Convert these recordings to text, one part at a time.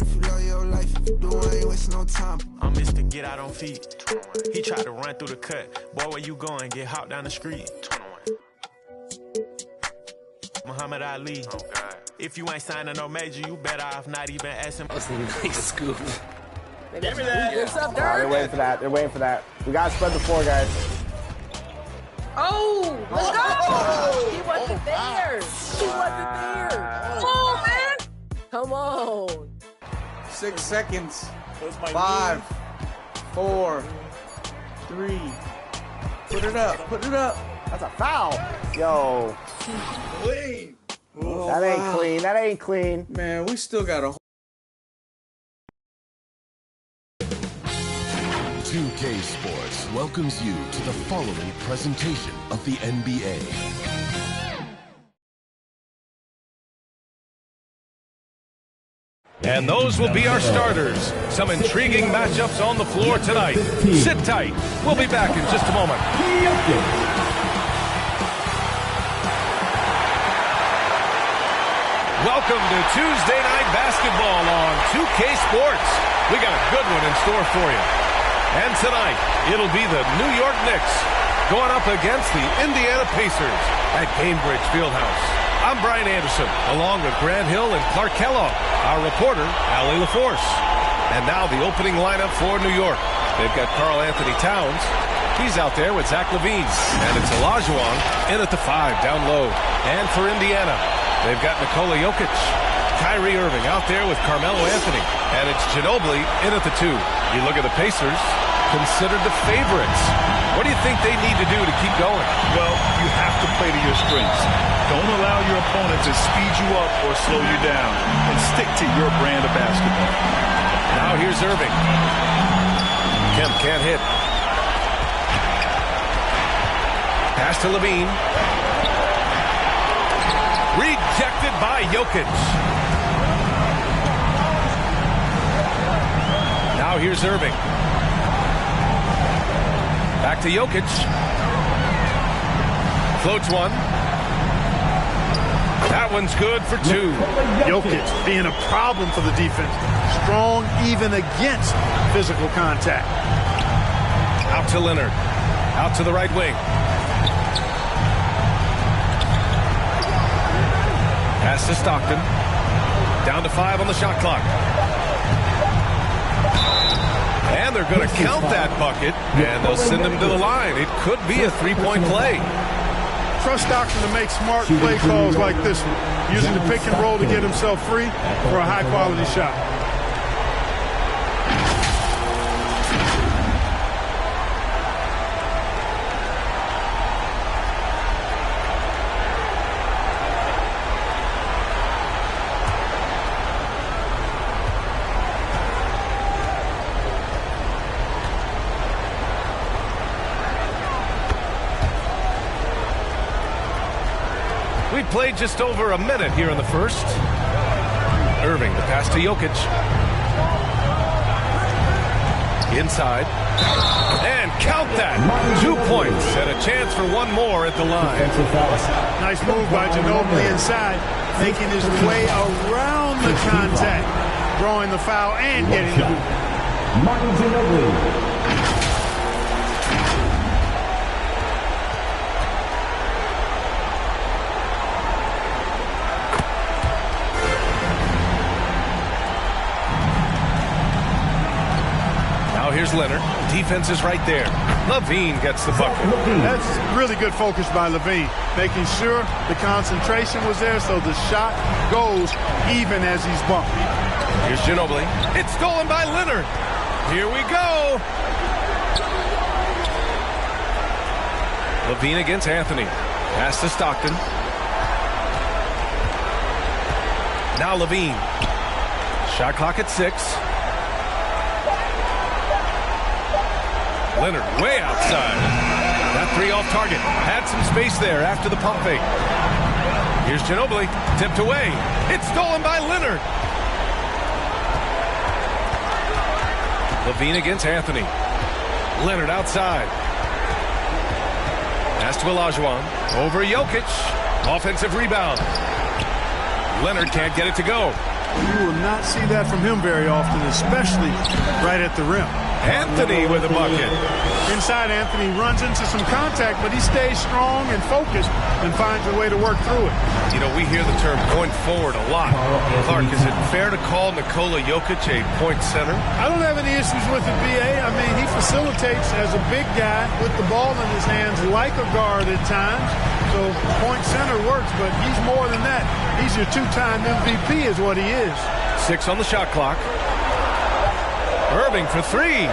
If you love your life, if you do, I ain't wasting no time. I'm Mr. Get Out on Feet. He tried to run through the cut. Boy, where you going? Get hopped down the street. 21. Muhammad Ali. Oh, God. If you ain't signing no major, you better off not even asking. That's a nice scoop. Give me that. What's up, They're waiting for that. They're waiting for that. We gotta spread the floor, guys. Oh, let's go! He wasn't there. He wasn't there. Oh, man. Come on. 6 seconds. 5, 4, 3. Put it up. Put it up. That's a foul. Yo. Clean. Oh, that ain't clean. That ain't clean. Man, we still got a 2K Sports welcomes you to the following presentation of the NBA. And those will be our starters. Some intriguing matchups on the floor tonight. Sit tight. We'll be back in just a moment. Welcome to Tuesday Night Basketball on 2K Sports. We got a good one in store for you. And tonight, it'll be the New York Knicks going up against the Indiana Pacers at Gainbridge Fieldhouse. I'm Brian Anderson, along with Grant Hill and Clark Kellogg, our reporter, Allie LaForce. And now the opening lineup for New York. They've got Karl Anthony Towns. He's out there with Zach LaVine. And it's Olajuwon in at the 5, down low. And for Indiana, they've got Nikola Jokic. Kyrie Irving out there with Carmelo Anthony. And it's Ginobili in at the 2. You look at the Pacers, considered the favorites. What do you think they need to do to keep going? Well, you have to play to your strengths. Don't allow your opponent to speed you up or slow you down. And stick to your brand of basketball. Now here's Irving. Kemp can't hit. Pass to LaVine. Rejected by Jokic. Now here's Irving. Back to Jokic. Floats one. That one's good for 2. Jokic being a problem for the defense. Strong even against physical contact. Out to Leonard. Out to the right wing. Pass to Stockton. Down to 5 on the shot clock. And they're going to count that bucket, and they'll send him to the line. It could be a three-point play. Trust Stockton to make smart play calls like this one, using the pick and roll to get himself free for a high-quality shot. We played just over a minute here in the first. Irving, the pass to Jokic. Inside. And count that. 2 points and a chance for one more at the line. Nice move by Ginobili inside, making his way around the contact, drawing the foul and getting it. Here's Leonard. Defense is right there. LaVine gets the bucket. That's really good focus by LaVine, making sure the concentration was there so the shot goes even as he's bumped. Here's Ginobili. It's stolen by Leonard. Here we go. LaVine against Anthony. Pass to Stockton. Now LaVine. Shot clock at 6. Leonard way outside. That 3 off target. Had some space there after the pump fake. Here's Ginobili. Tipped away. It's stolen by Leonard. LaVine against Anthony. Leonard outside. Pass to Olajuwon. Over Jokic. Offensive rebound. Leonard can't get it to go. You will not see that from him very often, especially right at the rim. Anthony with a bucket. Inside, Anthony runs into some contact, but he stays strong and focused and finds a way to work through it. You know, we hear the term going forward a lot. Clark, is it fair to call Nikola Jokic a point center? I don't have any issues with it, B.A. I mean, he facilitates as a big guy with the ball in his hands like a guard at times. So point center works, but he's more than that. He's your two-time MVP is what he is. 6 on the shot clock. Irving for 3.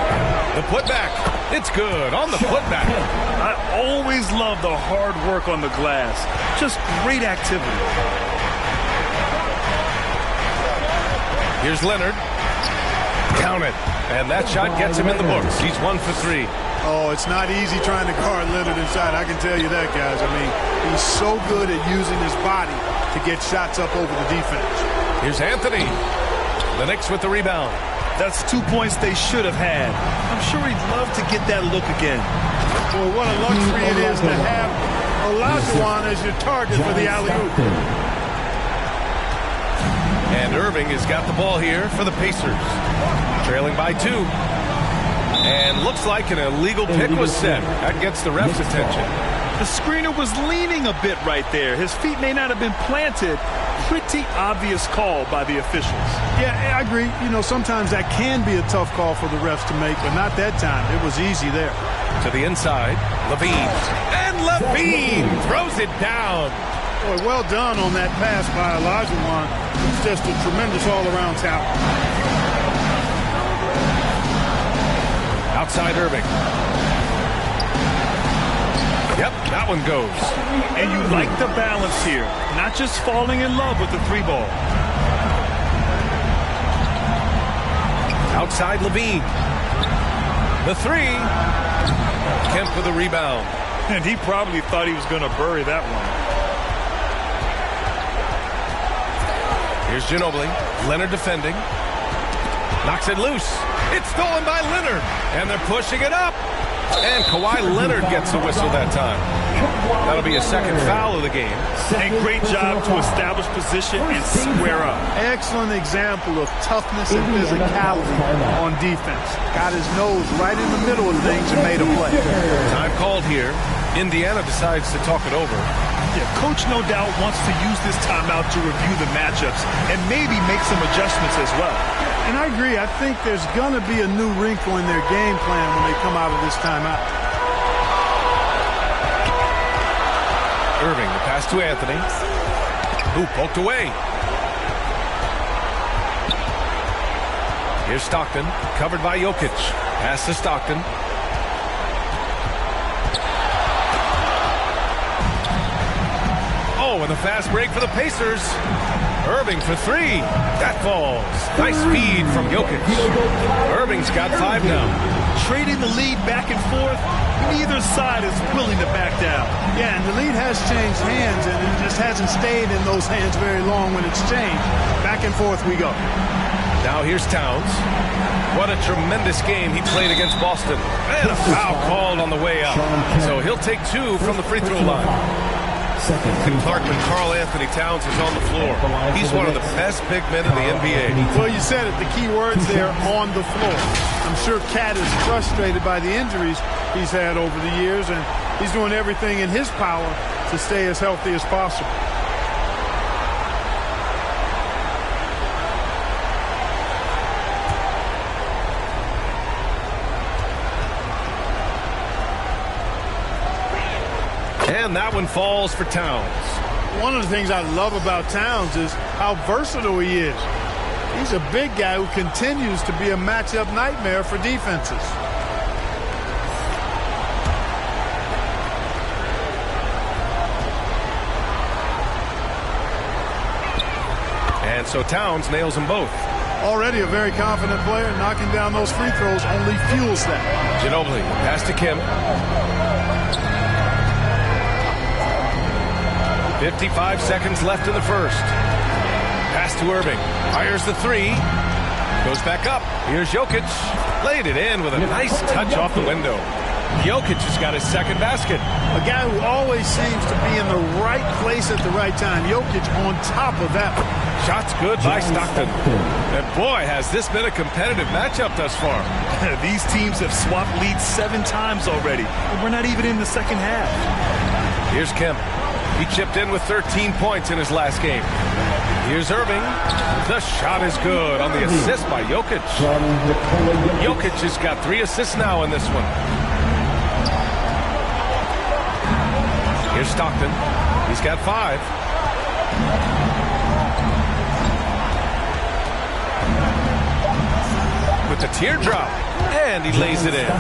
The putback. It's good on the putback. I always love the hard work on the glass. Just great activity. Here's Leonard. Count it. And that shot gets him in the books. He's 1 for 3. Oh, it's not easy trying to guard Leonard inside. I can tell you that, guys. I mean, he's so good at using his body to get shots up over the defense. Here's Anthony. The Knicks with the rebound. That's 2 points they should have had. I'm sure he'd love to get that look again. Boy, what a luxury it is to have Olajuwon as your target for the alley-oop. And Irving has got the ball here for the Pacers. Trailing by 2. And looks like an illegal pick was set. That gets the ref's attention. The screener was leaning a bit right there. His feet may not have been planted. Pretty obvious call by the officials. Yeah, I agree. You know, sometimes that can be a tough call for the refs to make, but not that time. It was easy there. To the inside, Levine. And Levine throws it down. Boy, well done on that pass by Olajuwon. It's just a tremendous all-around talent. Outside Irving. Yep, that one goes. And you like the balance here. Not just falling in love with the 3-ball. Outside Levine. The 3. Kemp with the rebound. And he probably thought he was going to bury that one. Here's Ginobili. Leonard defending. Knocks it loose. It's stolen by Leonard. And they're pushing it up. And Kawhi Leonard gets the whistle that time. That'll be a second foul of the game. And great job to establish position and square up. Excellent example of toughness and physicality on defense. Got his nose right in the middle of things and made a play. Time called here. Indiana decides to talk it over. Yeah, coach no doubt wants to use this timeout to review the matchups and maybe make some adjustments as well. And I agree. I think there's going to be a new wrinkle in their game plan when they come out of this timeout. Irving, the pass to Anthony. Who poked away. Here's Stockton, covered by Jokic. Pass to Stockton. Oh, and the fast break for the Pacers. Irving for 3. That falls. Nice feed from Jokic. Irving's got 5 now. Trading the lead back and forth. Neither side is willing to back down. Yeah, and the lead has changed hands, and it just hasn't stayed in those hands very long when it's changed. Back and forth we go. Now here's Towns. What a tremendous game he played against Boston. And a foul called on the way out. So he'll take 2 from the free throw line. And Clark, when Karl Anthony Towns is on the floor, he's one of the best big men in the NBA. Well, you said it. The key words there, on the floor. I'm sure Cat is frustrated by the injuries he's had over the years, and he's doing everything in his power to stay as healthy as possible. And that one falls for Towns. One of the things I love about Towns is how versatile he is. He's a big guy who continues to be a matchup nightmare for defenses. And so Towns nails them both. Already a very confident player. Knocking down those free throws only fuels that. Ginobili, pass to Kim. 55 seconds left in the first. Pass to Irving. Fires the 3. Goes back up. Here's Jokic. Laid it in with a nice touch off the window. Jokic has got his second basket. A guy who always seems to be in the right place at the right time. Jokic on top of that one. Shots good by Stockton. And boy, has this been a competitive matchup thus far. These teams have swapped leads 7 times already, and we're not even in the second half. Here's Kemp. He chipped in with 13 points in his last game. Here's Irving. The shot is good on the assist by Jokic. Jokic has got 3 assists now in this one. Here's Stockton. He's got 5. With the teardrop. And he lays it in.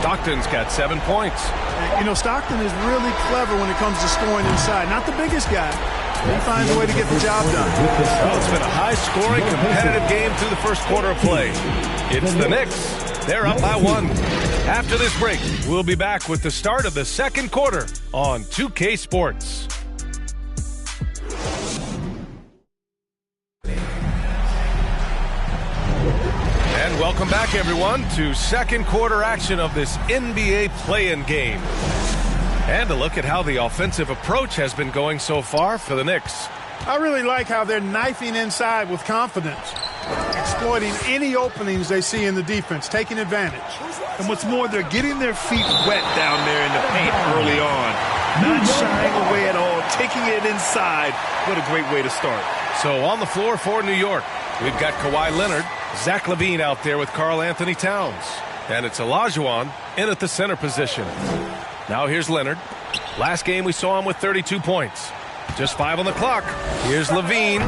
Stockton's got 7 points. You know, Stockton is really clever when it comes to scoring inside. Not the biggest guy. He finds a way to get the job done. Well, it's been a high-scoring, competitive game through the first quarter of play. It's the Knicks. They're up by 1. After this break, we'll be back with the start of the second quarter on 2K Sports. And welcome back, everyone, to second quarter action of this NBA play-in game. And a look at how the offensive approach has been going so far for the Knicks. I really like how they're knifing inside with confidence, exploiting any openings they see in the defense, taking advantage. And what's more, they're getting their feet wet down there in the paint early on. Not shying away at all, taking it inside. What a great way to start. So on the floor for New York, we've got Kawhi Leonard, Zach LaVine out there with Karl Anthony Towns. And it's Olajuwon in at the center position. Now here's Leonard. Last game we saw him with 32 points. Just 5 on the clock. Here's LaVine.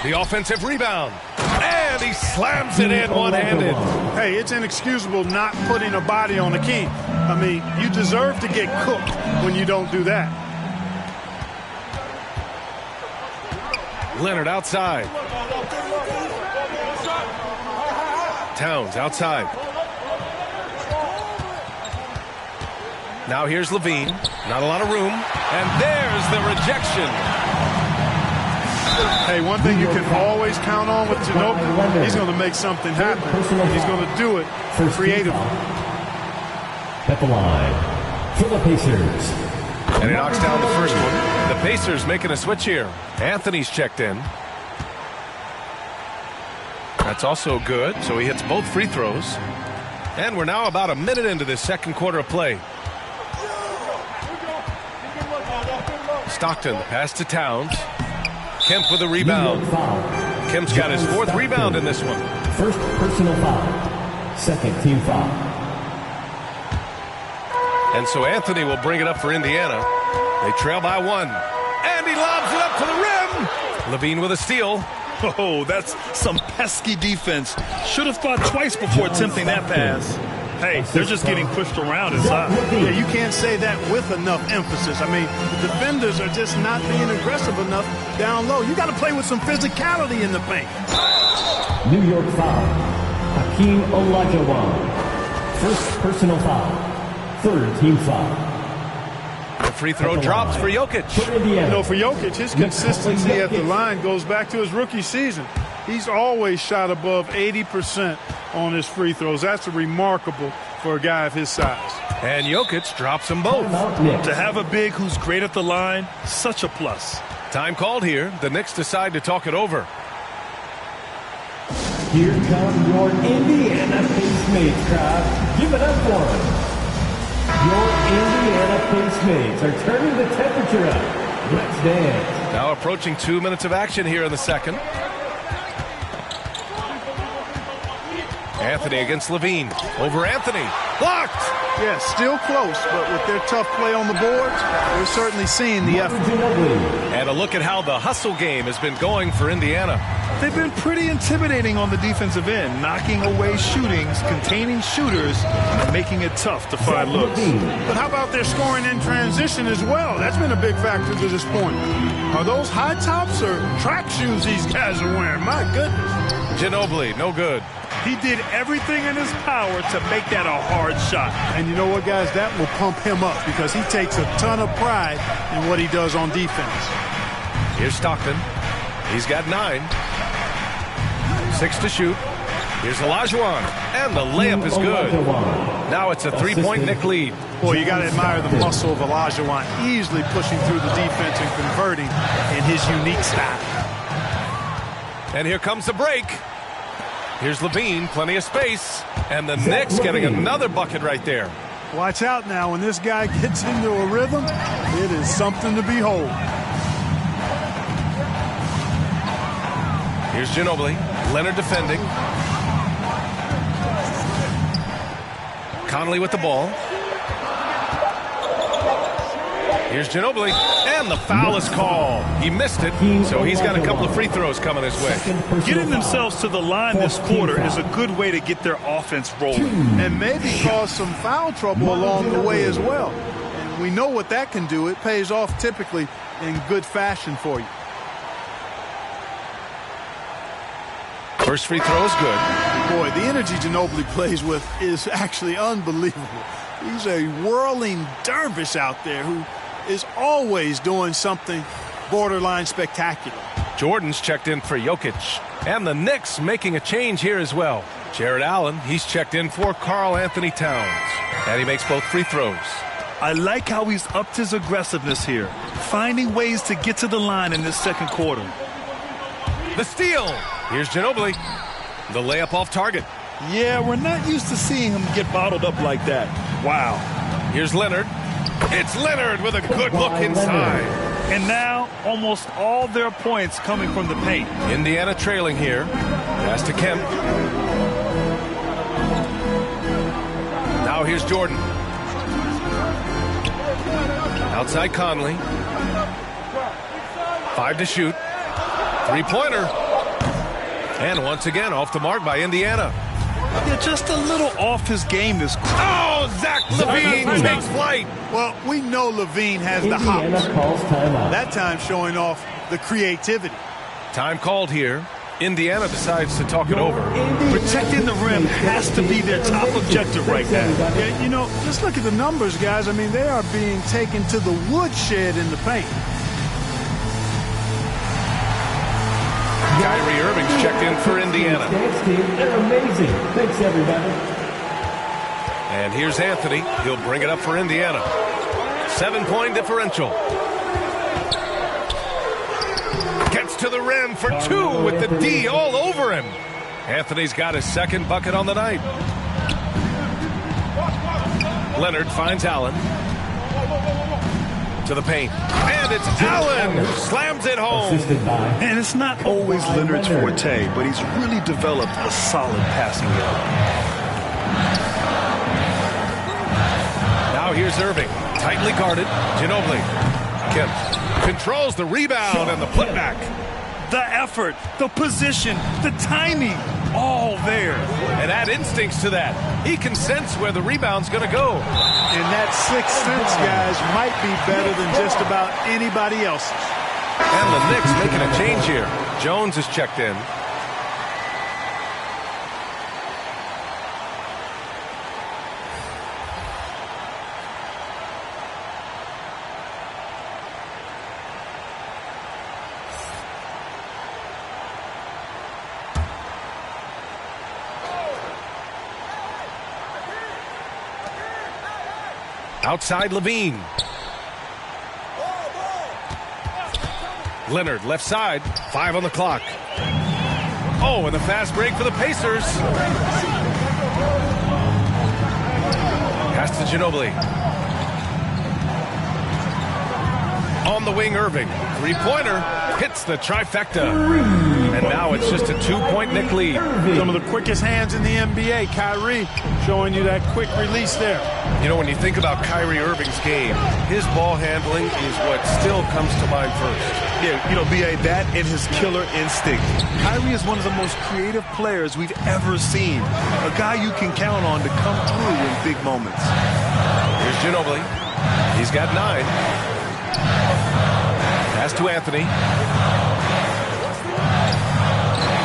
The offensive rebound. And he slams it in one-handed. Hey, it's inexcusable not putting a body on the king. I mean, you deserve to get cooked when you don't do that. Leonard outside. Towns outside. Now here's LaVine. Not a lot of room. And there's the rejection. Hey, one thing you can always count on with Ginobili, he's going to make something happen. He's going to do it creatively. At the line for the Pacers. And he knocks down the first one. The Pacers making a switch here. Anthony's checked in. That's also good. So he hits both free throws. And we're now about a minute into this second quarter of play. Stockton, the pass to Towns. Kemp with a rebound. Kemp's got his 4th rebound in this one. First personal foul. Second team foul. And so Anthony will bring it up for Indiana. They trail by 1. And he lobs it up to the rim. LaVine with a steal. Oh, that's some pesky defense. Should have thought twice before attempting that pass. Hey, they're just getting pushed around inside. Yeah, you can't say that with enough emphasis. I mean, the defenders are just not being aggressive enough down low. You got to play with some physicality in the paint. New York foul. Hakeem Olajuwon. First personal foul. 3rd team foul. The free throw drops for Jokic. You know, for Jokic, his consistency at the line goes back to his rookie season. He's always shot above 80% on his free throws. That's remarkable for a guy of his size. And Jokic drops them both. To have a big who's great at the line, such a plus. Time called here. The Knicks decide to talk it over. Here come your Indiana Pacemates crowd. Give it up for them. Your Indiana Pacemates are turning the temperature up. Let's dance. Now approaching 2 minutes of action here in the second. Anthony against LaVine. Over Anthony. Blocked! Yeah, still close, but with their tough play on the boards, we're certainly seeing the effort. And a look at how the hustle game has been going for Indiana. They've been pretty intimidating on the defensive end, knocking away shootings, containing shooters, and making it tough to find looks. But how about their scoring in transition as well? That's been a big factor to this point. Are those high tops or track shoes these guys are wearing? My goodness. Ginobili, no good. He did everything in his power to make that a hard shot. And you know what, guys? That will pump him up because he takes a ton of pride in what he does on defense. Here's Stockton. He's got 9. 6 to shoot. Here's Olajuwon, and the layup is good. Now it's a 3-point Knick lead. Boy, you got to admire the muscle of Olajuwon, easily pushing through the defense and converting in his unique style. And here comes the break. Here's Levine, plenty of space, and the Knicks getting another bucket right there. Watch out now. When this guy gets into a rhythm, it is something to behold. Here's Ginobili. Leonard defending. Conley with the ball. Here's Ginobili, and the foul is called. He missed it, so he's got a couple of free throws coming his way. Getting themselves to the line this quarter is a good way to get their offense rolling. And maybe cause some foul trouble along the way as well. And we know what that can do. It pays off typically in good fashion for you. First free throw is good. Boy, the energy Ginobili plays with is actually unbelievable. He's a whirling dervish out there who is always doing something borderline spectacular. Jordan's checked in for Jokic. And the Knicks making a change here as well. Jared Allen, he's checked in for Karl Anthony Towns. And he makes both free throws. I like how he's upped his aggressiveness here, finding ways to get to the line in this second quarter. The steal. Here's Ginobili. The layup off target. Yeah, we're not used to seeing him get bottled up like that. Wow. Here's Leonard. It's Leonard with a good look inside. And now almost all their points coming from the paint. Indiana trailing here. Pass to Kemp. Now here's Jordan. Outside Conley. 5 to shoot. Three-pointer. And once again off the mark by Indiana. Yeah, just a little off his game this quarter. Oh, Zach LaVine takes flight. Well, we know LaVine has the hops. That time showing off the creativity. Time called here. Indiana decides to talk it over. Protecting the rim has to be their top objective right now. Yeah, you know, just look at the numbers, guys. I mean, they are being taken to the woodshed in the paint. Kyrie Irving's checked in for Indiana. They're amazing. Thanks, everybody. And here's Anthony. He'll bring it up for Indiana. 7-point differential. Gets to the rim for 2 with the D all over him. Anthony's got his second bucket on the night. Leonard finds Allen. To the paint. And it's Allen. Slams it home. And it's not always Leonard's forte, but he's really developed a solid passing game. Now here's Irving. Tightly guarded. Ginobili. Kemp controls the rebound and the putback. The effort, the position, the timing, all there. And add instincts to that. He can sense where the rebound's going to go. And that sixth sense, guys, might be better than just about anybody else's. And the Knicks making a change here. Jones is checked in. Outside Levine. Leonard left side. 5 on the clock. Oh, and the fast break for the Pacers. Pass to Ginobili. On the wing, Irving. Three-pointer. Hits the trifecta. And now it's just a 2-point Knick lead. Some of the quickest hands in the NBA. Kyrie showing you that quick release there. You know, when you think about Kyrie Irving's game, his ball handling is what still comes to mind first. Yeah, you know, B.A., that and his killer instinct. Kyrie is one of the most creative players we've ever seen. A guy you can count on to come through in big moments. Here's Ginobili. He's got 9. Pass to Anthony.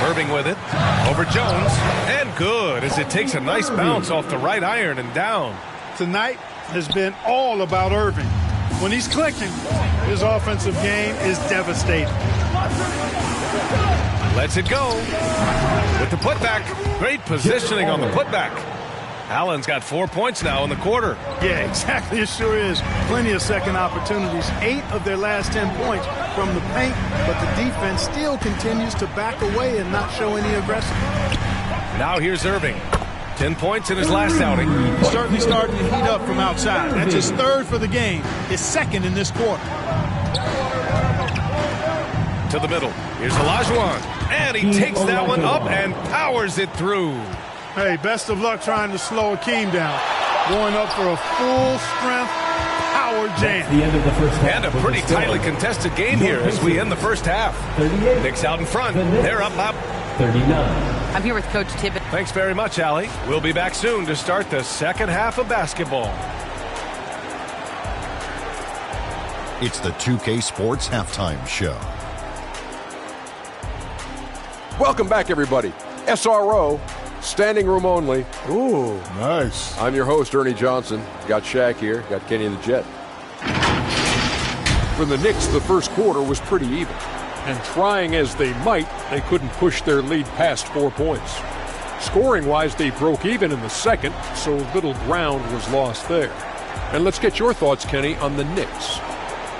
Irving with it. Over Jones. And good as it takes a nice bounce off the right iron and down. Tonight has been all about Irving. When he's clicking, his offensive game is devastating. Lets it go. with the putback. Great positioning on the putback. Allen's got 4 points now in the quarter. Yeah, exactly. It sure is. Plenty of second opportunities. 8 of their last 10 points from the paint, but the defense still continues to back away and not show any aggression. Now here's Irving. 10 points in his last outing. Certainly starting to heat up from outside. That's his 3rd for the game. His 2nd in this quarter. To the middle. Here's Olajuwon. And he takes that one up and powers it through. Hey, best of luck trying to slow Akeem down. Going up for a full-strength power jam. The end of the first half. And a pretty tightly contested game here as we end the first half. Knicks out in front. They're up 39. I'm here with Coach Tibbett. Thanks very much, Allie. We'll be back soon to start the second half of basketball. It's the 2K Sports Halftime Show. Welcome back, everybody. SRO, standing room only. Ooh, nice. I'm your host, Ernie Johnson. Got Shaq here. Got Kenny the Jet. For the Knicks, the first quarter was pretty even. And trying as they might, they couldn't push their lead past 4 points. Scoring-wise, they broke even in the second, so little ground was lost there. And let's get your thoughts, Kenny, on the Knicks.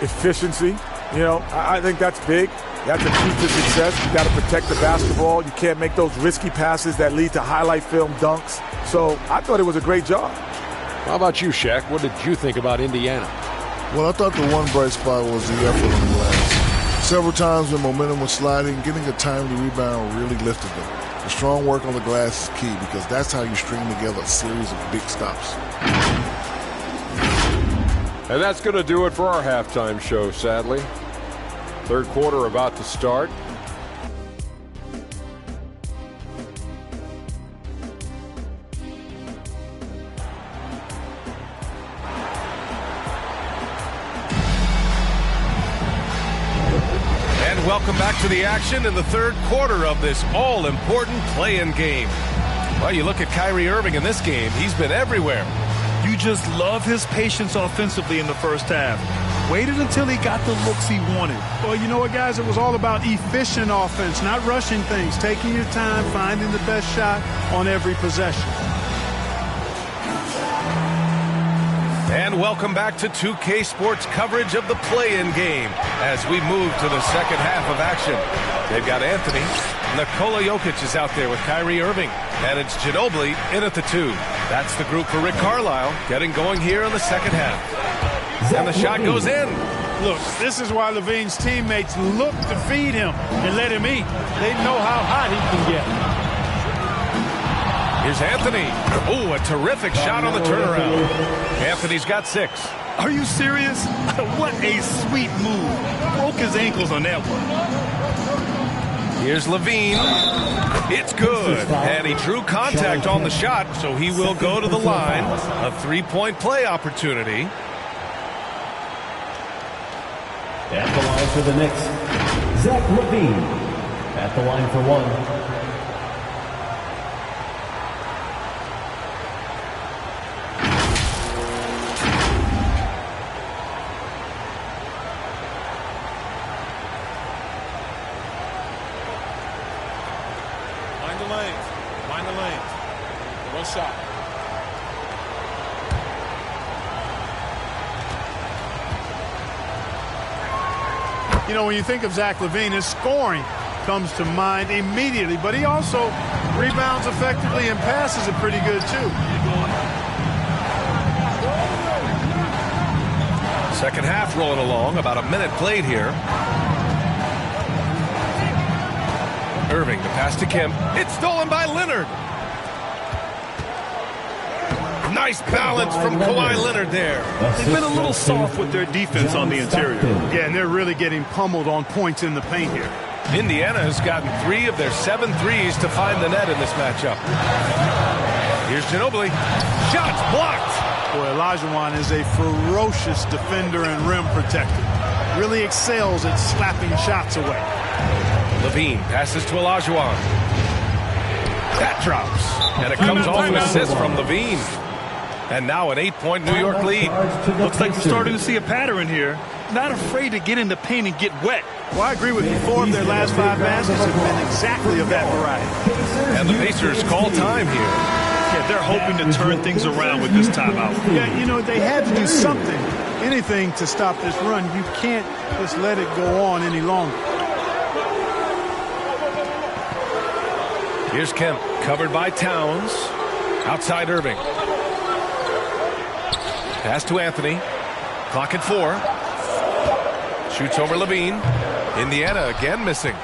Efficiency. You know, I think that's big. That's a key to success. You got to protect the basketball. You can't make those risky passes that lead to highlight film dunks. So I thought it was a great job. How about you, Shaq? What did you think about Indiana? Well, I thought the one bright spot was the effort on the glass. Several times when momentum was sliding, getting a timely rebound really lifted them. The strong work on the glass is key because that's how you string together a series of big stops. And that's going to do it for our halftime show, sadly. Third quarter about to start. And welcome back to the action in the third quarter of this all-important play-in game. Well, you look at Kyrie Irving in this game. He's been everywhere. You just love his patience offensively in the first half. Waited until he got the looks he wanted. Well, you know what, guys? It was all about efficient offense, not rushing things, taking your time, finding the best shot on every possession. And welcome back to 2K Sports coverage of the play-in game as we move to the second half of action. They've got Anthony. Nikola Jokic is out there with Kyrie Irving. And it's Ginobili in at the 2. That's the group for Rick Carlisle getting going here in the second half. And the shot goes in. Look, this is why Levine's teammates look to feed him and let him eat. They know how hot he can get. Here's Anthony. Oh, a terrific shot on the turnaround. Anthony's got 6. Are you serious? What a sweet move. Broke his ankles on that one. Here's Levine. It's good. And he drew contact on the shot, so he will go to the line. A 3-point play opportunity. At the line for the Knicks, Zach Levine. At the line for 1. Mind the lanes. Mind the lanes. One shot. You know, when you think of Zach Levine, his scoring comes to mind immediately, but he also rebounds effectively and passes it pretty good, too. Second half rolling along, about a minute played here. Irving, the pass to Kim. It's stolen by Leonard. Nice balance from Kawhi Leonard there. They've been a little soft with their defense on the interior. Yeah, and they're really getting pummeled on points in the paint here. Indiana has gotten 3 of their 7 threes to find the net in this matchup. Here's Ginobili. Shots blocked. Boy, Olajuwon is a ferocious defender and rim protector. Really excels at slapping shots away. Levine passes to Olajuwon. That drops. And it comes off an assist from Levine. And now an 8-point New York lead. Looks like we're starting to see a pattern here. Not afraid to get in the paint and get wet. Well, I agree with you. 4 of their last 5 matches have been exactly of that variety. And the Pacers call time here. Yeah, they're hoping to turn things around with this timeout. Yeah, you know, they had to do something, anything to stop this run. You can't just let it go on any longer. Here's Kemp, covered by Towns. Outside Irving. Pass to Anthony. Clock at 4. Shoots over Levine. Indiana again missing.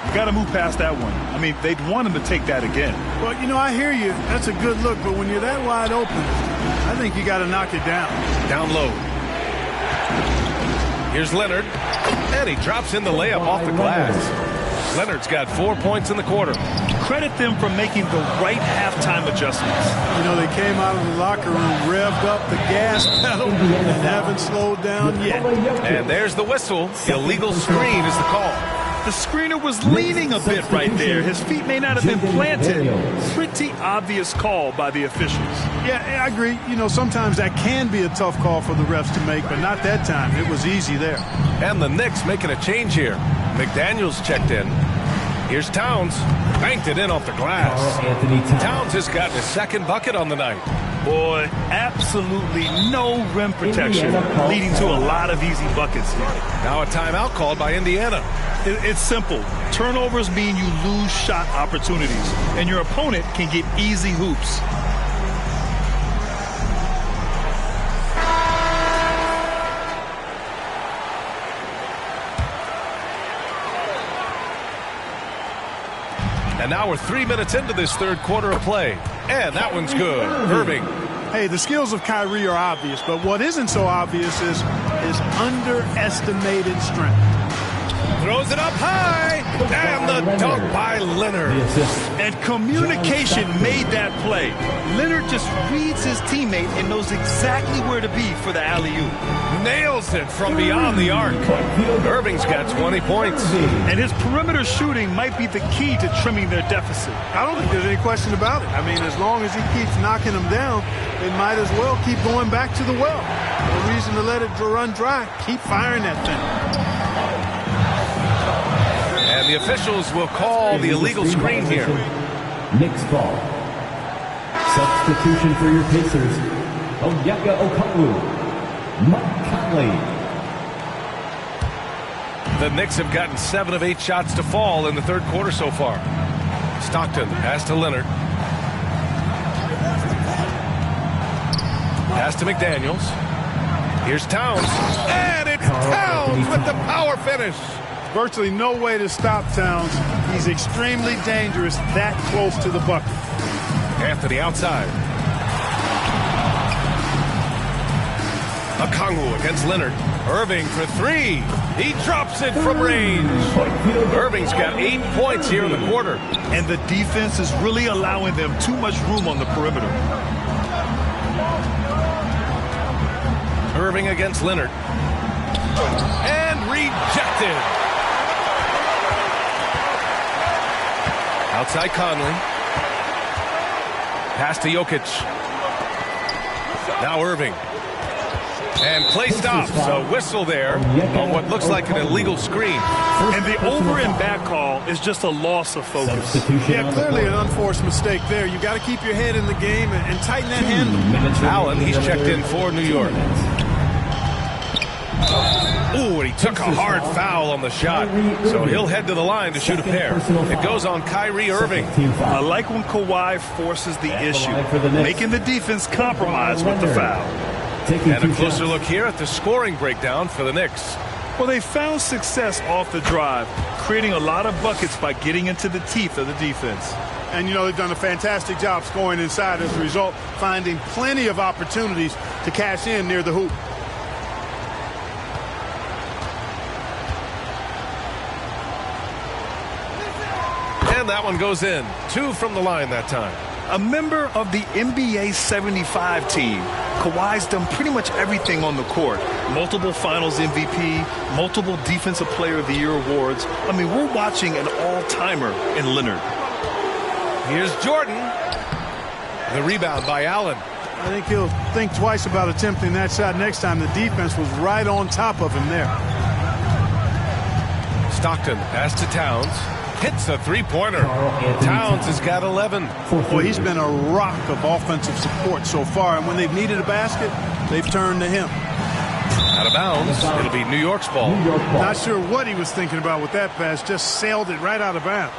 You got to move past that one. I mean, they'd want him to take that again. Well, you know, I hear you. That's a good look, but when you're that wide open, I think you got to knock it down. Down low. Here's Leonard. And he drops in the layup off the glass. Leonard's got 4 points in the quarter. Credit them for making the right halftime adjustments. You know, they came out of the locker room, revved up the gas pedal, and haven't slowed down yet. And there's the whistle. Illegal screen is the call. The screener was leaning a bit right there. His feet may not have been planted. Pretty obvious call by the officials. Yeah, I agree. You know, sometimes that can be a tough call for the refs to make, but not that time. It was easy there. And the Knicks making a change here. McDaniels checked in. Here's Towns. Banked it in off the glass. Towns has gotten his second bucket on the night. Boy, absolutely no rim protection, leading to a lot of easy buckets here. Now a timeout called by Indiana. It's simple. Turnovers mean you lose shot opportunities, and your opponent can get easy hoops. And now we're 3 minutes into this third quarter of play. And that one's good. Irving. Hey, the skills of Kyrie are obvious, but what isn't so obvious is his underestimated strength. Throws it up high. And the dunk by Leonard. And communication made that play. Leonard just reads his teammate and knows exactly where to be for the alley-oop. Nails it from beyond the arc. Irving's got 20 points. And his perimeter shooting might be the key to trimming their deficit. I don't think there's any question about it. I mean, as long as he keeps knocking them down, they might as well keep going back to the well. No reason to let it run dry. Keep firing that thing. And the officials will call the illegal screen here. Knicks ball. Substitution for your Pacers. Onyeka Okongwu. Mike Conley. The Knicks have gotten 7 of 8 shots to fall in the third quarter so far. Stockton pass to Leonard. Pass to McDaniels. Here's Towns. And it's Towns with the power finish. Virtually no way to stop Towns. He's extremely dangerous that close to the bucket. Anthony outside. Okongwu against Leonard. Irving for 3. He drops it from range. Irving's got 8 points here in the quarter. And the defense is really allowing them too much room on the perimeter. Irving against Leonard. And rejected. Outside Conley. Pass to Jokic. Now Irving. And play stops. A whistle there on what looks like an illegal screen. And the over and back call is just a loss of focus. Yeah, clearly an unforced mistake there. You got to keep your head in the game and tighten that handle. Allen, he's checked in for New York. Ooh, and he took a hard foul on the shot. So he'll head to the line to shoot a pair. It goes on Kyrie Irving. I like when Kawhi forces the issue, making the defense compromise with the foul. And a closer look here at the scoring breakdown for the Knicks. Well, they found success off the drive, creating a lot of buckets by getting into the teeth of the defense. And, you know, they've done a fantastic job scoring inside as a result, finding plenty of opportunities to cash in near the hoop. And that one goes in. 2 from the line that time. A member of the NBA 75 team, Kawhi's done pretty much everything on the court. Multiple Finals MVP, multiple Defensive Player of the Year awards. I mean, we're watching an all-timer in Leonard. Here's Jordan. The rebound by Allen. I think he'll think twice about attempting that shot next time. The defense was right on top of him there. Stockton pass to Towns. hits a three-pointer. Towns has got 11. Boy, he's been a rock of offensive support so far, and when they've needed a basket, they've turned to him. Out of bounds. It'll be New York's ball. Not sure what he was thinking about with that pass. Just sailed it right out of bounds.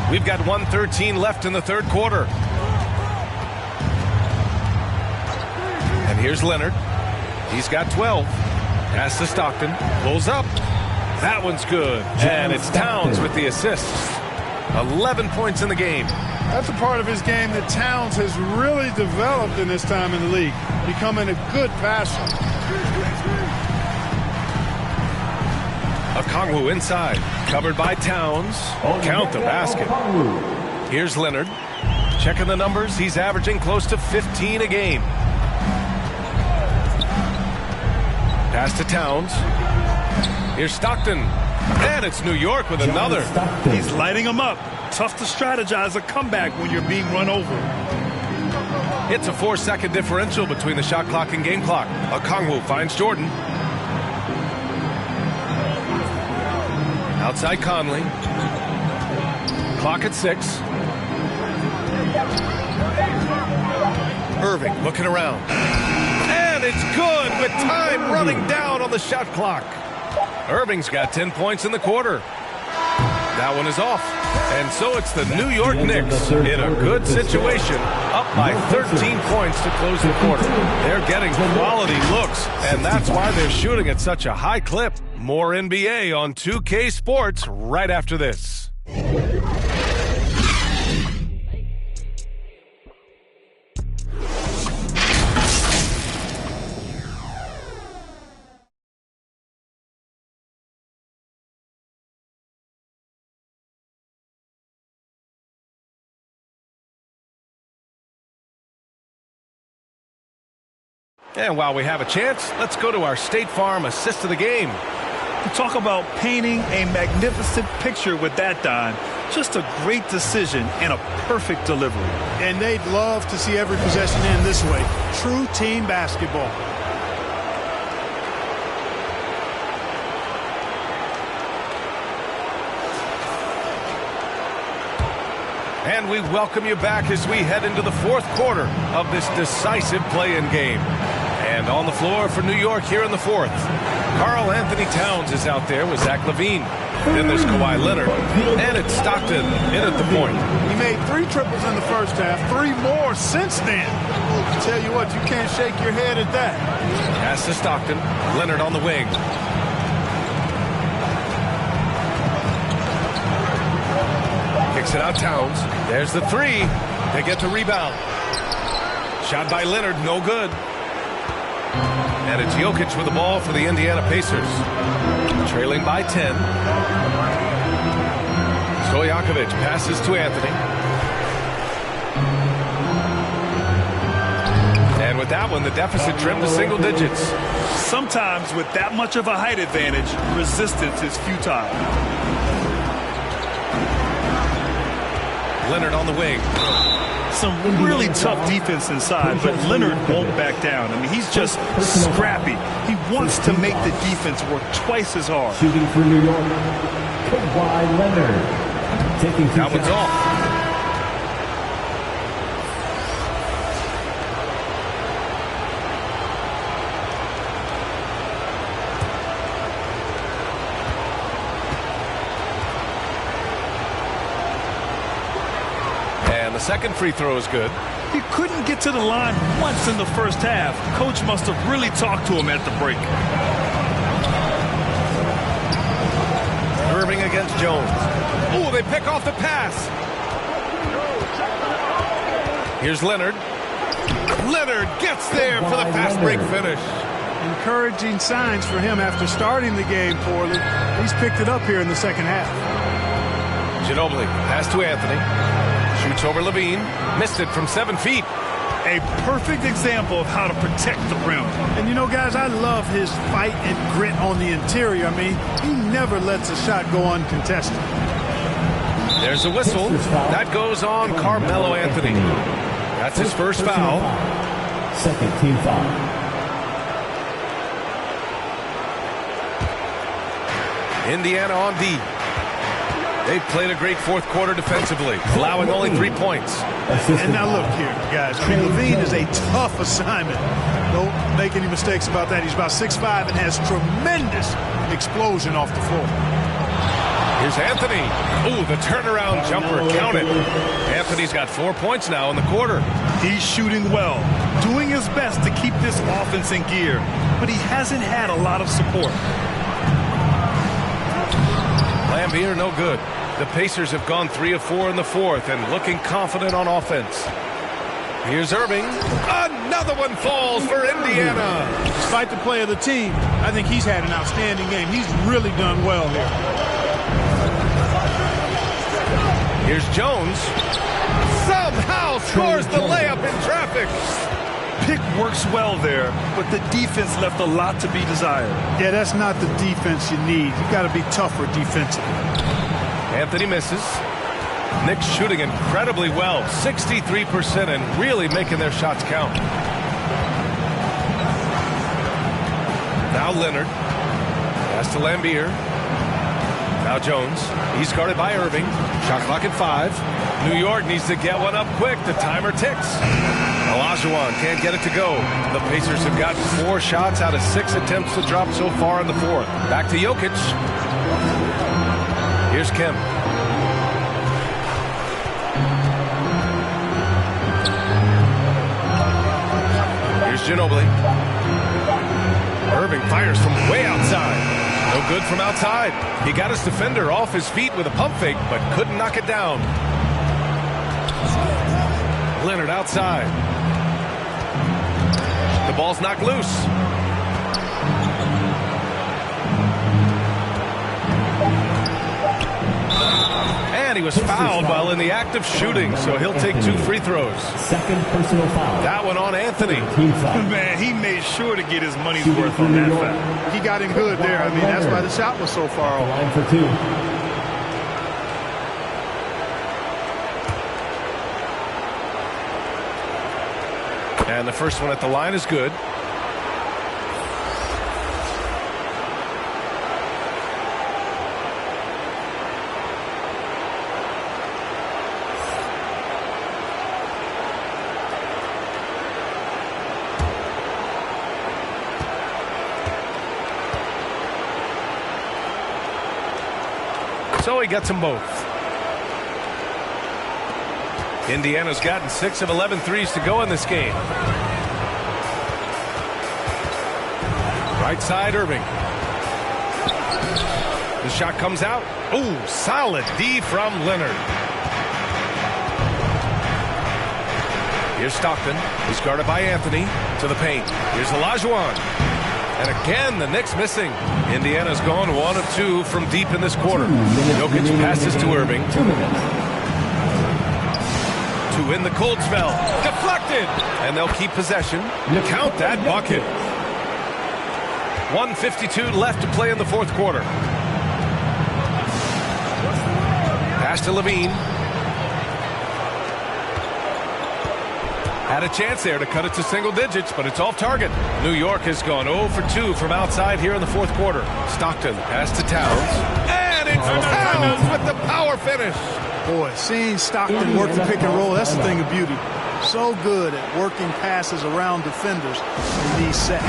We've got 1:13 left in the third quarter. And here's Leonard. He's got 12. Pass to Stockton. Pulls up. That one's good. And it's Towns with the assist. 11 points in the game. That's a part of his game that Towns has really developed in this time in the league, becoming a good passer. Okongwu inside, covered by Towns. Count the basket. Here's Leonard. Checking the numbers, he's averaging close to 15 a game. Pass to Towns. Here's Stockton. And it's New York with another. He's lighting them up. Tough to strategize a comeback when you're being run over. It's a 4-second differential between the shot clock and game clock. Okongwu finds Jordan. Outside Conley. Clock at 6. Irving looking around. And it's good with time running down on the shot clock. Irving's got 10 points in the quarter. That one is off. And so it's the New York Knicks in a good situation, up by 13 points to close the quarter. They're getting quality looks, and that's why they're shooting at such a high clip. More NBA on 2K Sports right after this. And while we have a chance, let's go to our State Farm assist of the game. You talk about painting a magnificent picture with that, Don. Just a great decision and a perfect delivery. And they'd love to see every possession end this way. True team basketball. And we welcome you back as we head into the fourth quarter of this decisive play-in game. And on the floor for New York here in the fourth, Karl Anthony Towns is out there with Zach LaVine. Then there's Kawhi Leonard. And it's Stockton in at the point. He made 3 triples in the first half, 3 more since then. I tell you what, you can't shake your head at that. Pass to Stockton. Leonard on the wing. Kicks it out Towns. There's the 3. They get the rebound. Shot by Leonard, no good. And it's Jokic with the ball for the Indiana Pacers. Trailing by 10. Stojakovic passes to Anthony. And with that one, the deficit trimmed to single digits. Sometimes with that much of a height advantage, resistance is futile. Leonard on the wing. Some really tough defense inside, but Leonard won't back down. I mean, he's just scrappy. He wants to make the defense work twice as hard. Shooting for New York, Kawhi Leonard. Taking 2 that one's shots. off. The second free throw is good. He couldn't get to the line once in the first half. Coach must have really talked to him at the break. Irving against Jones. Oh, they pick off the pass. Here's Leonard. Leonard gets there for the fast break finish. Encouraging signs for him after starting the game poorly. He's picked it up here in the second half. Ginobili, pass to Anthony. Shoots over LaVine. Missed it from 7 feet. A perfect example of how to protect the rim. And you know, guys, I love his fight and grit on the interior. I mean, he never lets a shot go uncontested. There's a whistle. That goes on Carmelo Anthony. That's his first foul. Second team foul. Indiana on D. They've played a great fourth quarter defensively, allowing only 3 points. And now look here, guys. I mean, Levine is a tough assignment. Don't make any mistakes about that. He's about 6'5" and has tremendous explosion off the floor. Here's Anthony. Ooh, the turnaround jumper counted. Anthony's got 4 points now in the quarter. He's shooting well, doing his best to keep this offense in gear, but he hasn't had a lot of support. Lambier, no good. The Pacers have gone 3 of 4 in the fourth and looking confident on offense. Here's Irving. Another one falls for Indiana. Despite the play of the team, I think he's had an outstanding game. He's really done well here. Here's Jones. Somehow scores the layup in traffic. Pick works well there, but the defense left a lot to be desired. Yeah, that's not the defense you need. You got to be tougher defensively. Anthony misses. Knicks shooting incredibly well, 63%, and really making their shots count. Now Leonard. Pass to Lambier. Now Jones. He's guarded by Irving. Shot clock at 5. New York needs to get one up quick. The timer ticks. Olajuwon can't get it to go. The Pacers have gotten 4 shots out of 6 attempts to drop so far in the fourth. Back to Jokic. Here's Kim. Here's Ginobili. Irving fires from way outside. No good from outside. He got his defender off his feet with a pump fake, but couldn't knock it down. Leonard outside. The ball's knocked loose. And he was fouled while in the act of shooting, so he'll take 2 free throws. Second personal foul. That one on Anthony. Man, he made sure to get his money's worth on that foul. He got him good there. I mean, that's why the shot was so far off. Line for 2. And the first one at the line is good. So he gets them both. Indiana's gotten 6 of 11 threes to go in this game. Right side, Irving. The shot comes out. Ooh, solid D from Leonard. Here's Stockton. He's guarded by Anthony. To the paint. Here's Olajuwon. And again, the Knicks missing. Indiana's gone 1 of 2 from deep in this quarter. Jokic passes to Irving. 2 minutes. To win the cold spell. Deflected. And they'll keep possession. Count that bucket. 1:52 left to play in the fourth quarter. Pass to Levine. Had a chance there to cut it to single digits, but it's off target. New York has gone 0 for 2 from outside here in the fourth quarter. Stockton pass to Towns. And it's Towns with the power finish. Boy, seeing Stockton work the pick and roll, that's the thing of beauty. So good at working passes around defenders in these sets.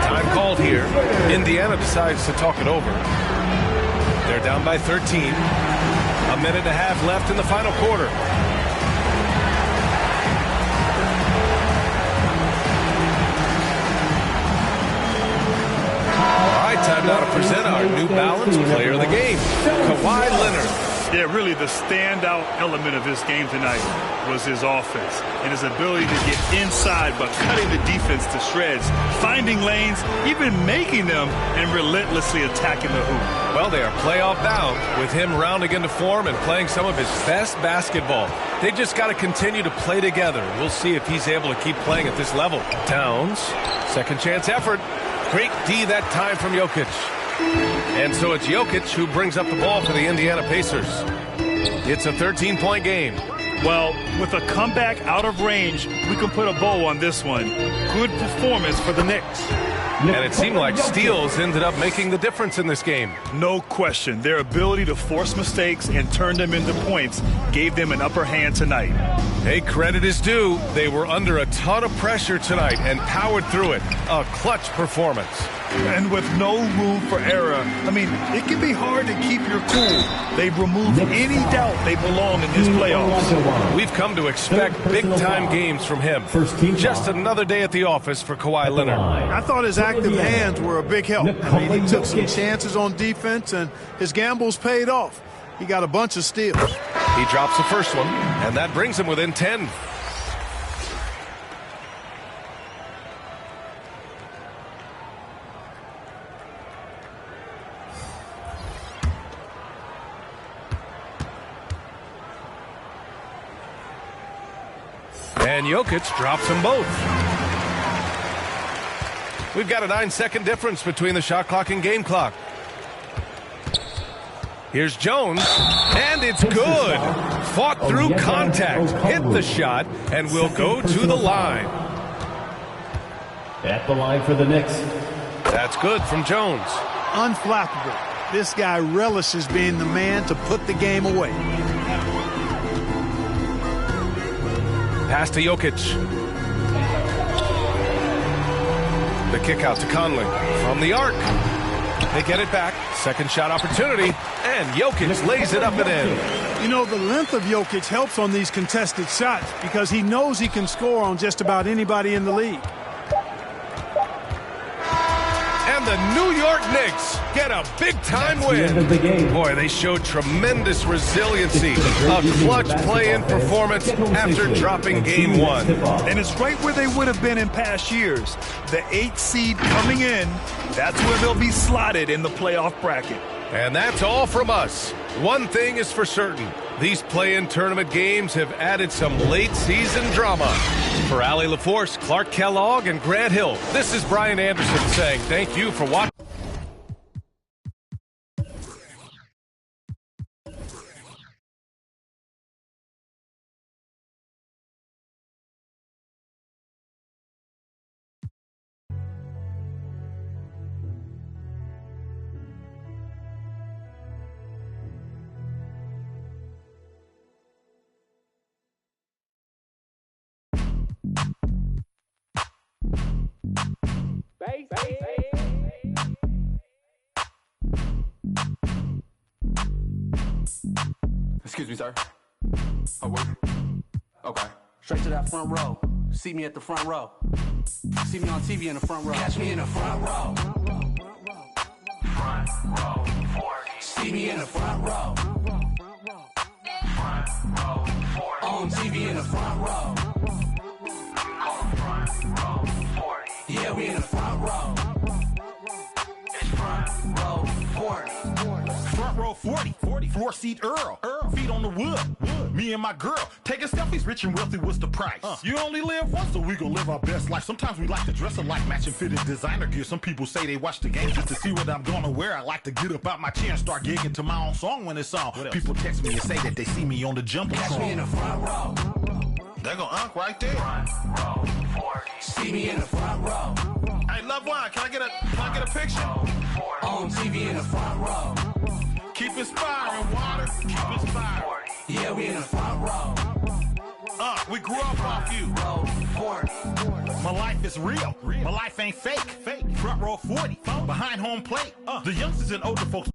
Time called here. Indiana decides to talk it over. They're down by 13. A minute and a half left in the final quarter. All right, time now to present our New Balance Player of the Game, Kawhi Leonard. Yeah, really the standout element of his game tonight was his offense and his ability to get inside by cutting the defense to shreds, finding lanes, even making them, and relentlessly attacking the hoop. Well, they are playoff bound with him rounding into form and playing some of his best basketball. They just got to continue to play together. We'll see if he's able to keep playing at this level. Towns, second chance effort. Great D that time from Jokic. And so it's Jokic who brings up the ball for the Indiana Pacers. It's a 13-point game. Well, with a comeback out of range, we can put a bow on this one. Good performance for the Knicks. And it seemed like steals ended up making the difference in this game. No question. Their ability to force mistakes and turn them into points gave them an upper hand tonight. Hey, credit is due. They were under a ton of pressure tonight and powered through it. A clutch performance. And with no room for error, I mean, it can be hard to keep your cool. They've removed any doubt they belong in this playoffs. We've come to expect big-time games from him. Just another day at the office for Kawhi Leonard. I thought his active hands were a big help. I mean, he took some chances on defense, and his gambles paid off. He got a bunch of steals. He drops the first one, and that brings him within 10. And Jokic drops them both. We've got a 9-second difference between the shot clock and game clock. Here's Jones, and it's good. Fought through contact, hit the shot, and will go to the line. At the line for the Knicks. That's good from Jones. Unflappable. This guy relishes being the man to put the game away. Pass to Jokic. The kick out to Conley. From the arc. They get it back. Second shot opportunity. And Jokic lays it up and in. You know, the length of Jokic helps on these contested shots because he knows he can score on just about anybody in the league. And the New York Knicks get a big-time win. Boy, they showed tremendous resiliency. A clutch play-in performance after dropping game one. And it's right where they would have been in past years. The 8th seed coming in, that's where they'll be slotted in the playoff bracket. And that's all from us. One thing is for certain. These play-in tournament games have added some late-season drama. For Allie LaForce, Clark Kellogg, and Grant Hill, this is Brian Anderson saying thank you for watching. Excuse me, sir. Oh, wait. Okay. Straight to that front row. See me at the front row. See me on TV in the front row. Catch me in the front row. Front row 40. See me in the front row. Front row 40. On TV in the front row. Front row 40. Yeah, we in the front row. It's front row 40. Front row 40. Floor seat Earl. Feet on the wood. Me and my girl. Taking selfies, rich and wealthy, what's the price? You only live once, so we gon' live our best life. Sometimes we like to dress alike, matching fitted designer gear. Some people say they watch the game just to see what I'm gonna wear. I like to get up out my chair and start gigging to my own song when it's on. People text me and say that they see me on the jumbotron. Catch me in the front row. They gon' unk right there. Front row 40. See me in the front row. Hey, loved one, can I get a picture? On TV in the front row. Keep inspiring, water. Keep inspiring. Yeah, we in the front row. We grew up off you. My life is real. My life ain't fake. Front row 40. Behind home plate. The youngsters and older folks